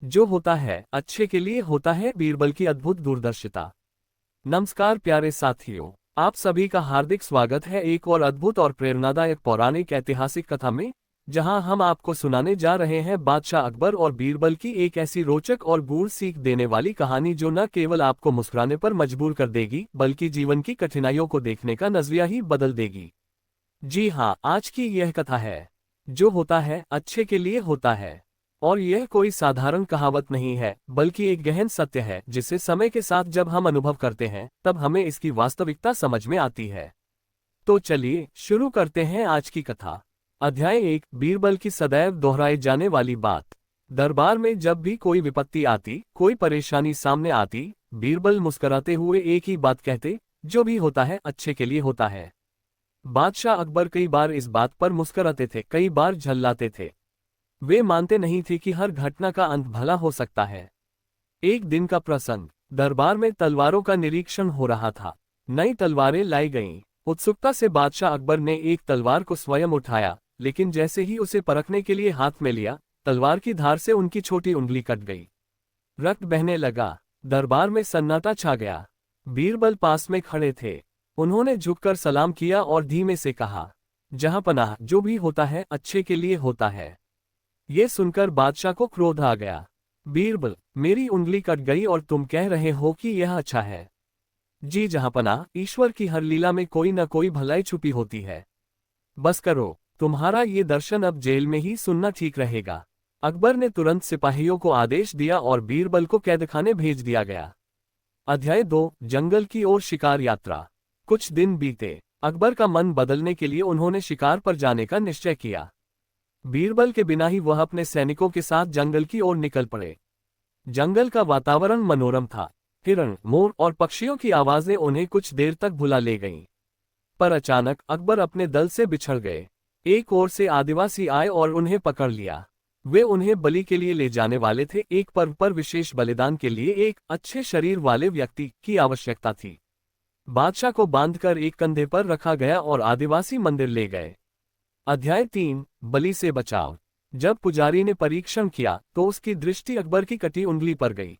जो होता है अच्छे के लिए होता है, बीरबल की अद्भुत दूरदर्शिता। नमस्कार प्यारे साथियों, आप सभी का हार्दिक स्वागत है एक और अद्भुत और प्रेरणादायक पौराणिक ऐतिहासिक कथा में, जहां हम आपको सुनाने जा रहे हैं बादशाह अकबर और बीरबल की एक ऐसी रोचक और गूढ़ सीख देने वाली कहानी जो न केवल आपको मुस्कुराने पर मजबूर कर देगी बल्कि जीवन की कठिनाइयों को देखने का नजरिया ही बदल देगी। जी हाँ, आज की यह कथा है जो होता है अच्छे के लिए होता है। और यह कोई साधारण कहावत नहीं है बल्कि एक गहन सत्य है जिसे समय के साथ जब हम अनुभव करते हैं तब हमें इसकी वास्तविकता समझ में आती है। तो चलिए शुरू करते हैं आज की कथा। अध्याय 1, बीरबल की सदैव दोहराई जाने वाली बात। दरबार में जब भी कोई विपत्ति आती, कोई परेशानी सामने आती, बीरबल मुस्कुराते हुए एक ही बात कहते, जो भी होता है अच्छे के लिए होता है। बादशाह अकबर कई बार इस बात पर मुस्कुराते थे, कई बार झल्लाते थे। वे मानते नहीं थे कि हर घटना का अंत भला हो सकता है। एक दिन का प्रसंग, दरबार में तलवारों का निरीक्षण हो रहा था। नई तलवारें लाई गईं। उत्सुकता से बादशाह अकबर ने एक तलवार को स्वयं उठाया, लेकिन जैसे ही उसे परखने के लिए हाथ में लिया, तलवार की धार से उनकी छोटी उंगली कट गई। रक्त बहने लगा। दरबार में सन्नाटा छा गया। बीरबल पास में खड़े थे। उन्होंने झुककर सलाम किया और धीमे से कहा, जहांपनाह, जो भी होता है अच्छे के लिए होता है। ये सुनकर बादशाह को क्रोध आ गया। बीरबल, मेरी उंगली कट गई और तुम कह रहे हो कि यह अच्छा है? जी जहांपनाह, ईश्वर की हर लीला में कोई न कोई भलाई छुपी होती है। बस करो, तुम्हारा ये दर्शन अब जेल में ही सुनना ठीक रहेगा। अकबर ने तुरंत सिपाहियों को आदेश दिया और बीरबल को कैदखाने भेज दिया गया। अध्याय 2, जंगल की ओर शिकार यात्रा। कुछ दिन बीते। अकबर का मन बदलने के लिए उन्होंने शिकार पर जाने का निश्चय किया। बीरबल के बिना ही वह अपने सैनिकों के साथ जंगल की ओर निकल पड़े। जंगल का वातावरण मनोरम था। हिरण, मोर और पक्षियों की आवाजें उन्हें कुछ देर तक भुला ले गईं। पर अचानक अकबर अपने दल से बिछड़ गए। एक ओर से आदिवासी आए और उन्हें पकड़ लिया। वे उन्हें बलि के लिए ले जाने वाले थे। एक पर्व पर विशेष बलिदान के लिए एक अच्छे शरीर वाले व्यक्ति की आवश्यकता थी। बादशाह को बांधकर एक कंधे पर रखा गया और आदिवासी मंदिर ले गए। अध्याय 3, बलि से बचाव। जब पुजारी ने परीक्षण किया तो उसकी दृष्टि अकबर की कटी उंगली पर गई।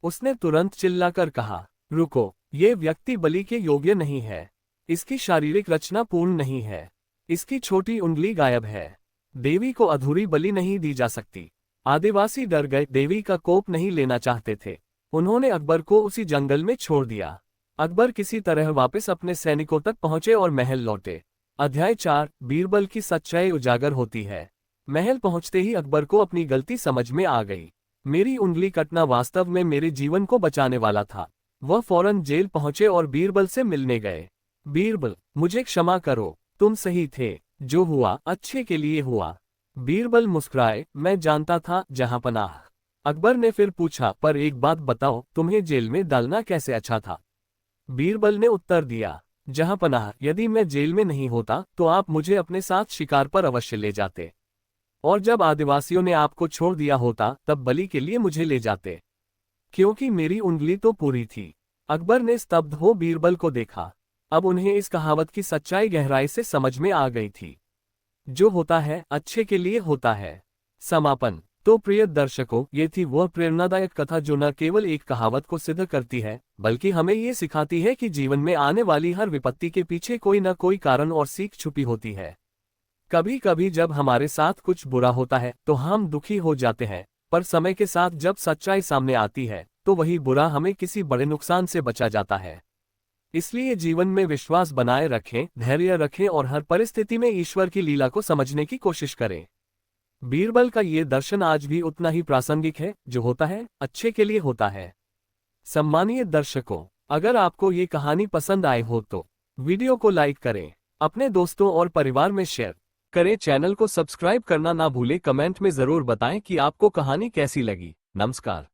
उसने तुरंत चिल्लाकर कहा, रुको, ये व्यक्ति बलि के योग्य नहीं है। इसकी शारीरिक रचना पूर्ण नहीं है। इसकी छोटी उंगली गायब है। देवी को अधूरी बलि नहीं दी जा सकती। आदिवासी डर गए, देवी का कोप नहीं लेना चाहते थे। उन्होंने अकबर को उसी जंगल में छोड़ दिया। अकबर किसी तरह वापस अपने सैनिकों तक पहुंचे और महल लौटे। अध्याय 4, बीरबल की सच्चाई उजागर होती है। महल पहुंचते ही अकबर को अपनी गलती समझ में आ गई। मेरी उंगली कटना वास्तव में मेरे जीवन को बचाने वाला था। वह फौरन जेल पहुंचे और बीरबल से मिलने गए। बीरबल, मुझे क्षमा करो, तुम सही थे, जो हुआ अच्छे के लिए हुआ। बीरबल मुस्कुराए, मैं जानता था जहांपनाह। अकबर ने फिर पूछा, पर एक बात बताओ, तुम्हें जेल में डालना कैसे अच्छा था? बीरबल ने उत्तर दिया, जहांपनाह, यदि मैं जेल में नहीं होता तो आप मुझे अपने साथ शिकार पर अवश्य ले जाते। और जब आदिवासियों ने आपको छोड़ दिया होता तब बलि के लिए मुझे ले जाते, क्योंकि मेरी उंगली तो पूरी थी। अकबर ने स्तब्ध हो बीरबल को देखा। अब उन्हें इस कहावत की सच्चाई गहराई से समझ में आ गई थी। जो होता है अच्छे के लिए होता है। समापन। तो प्रिय दर्शकों, ये थी वह प्रेरणादायक कथा जो न केवल एक कहावत को सिद्ध करती है बल्कि हमें ये सिखाती है कि जीवन में आने वाली हर विपत्ति के पीछे कोई न कोई कारण और सीख छुपी होती है। कभी कभी जब हमारे साथ कुछ बुरा होता है तो हम दुखी हो जाते हैं, पर समय के साथ जब सच्चाई सामने आती है तो वही बुरा हमें किसी बड़े नुकसान से बचा जाता है। इसलिए जीवन में विश्वास बनाए रखें, धैर्य रखें और हर परिस्थिति में ईश्वर की लीला को समझने की कोशिश करें। बीरबल का ये दर्शन आज भी उतना ही प्रासंगिक है। जो होता है अच्छे के लिए होता है। सम्मानीय दर्शकों, अगर आपको ये कहानी पसंद आए हो तो वीडियो को लाइक करें, अपने दोस्तों और परिवार में शेयर करें, चैनल को सब्सक्राइब करना ना भूलें, कमेंट में जरूर बताएं कि आपको कहानी कैसी लगी। नमस्कार।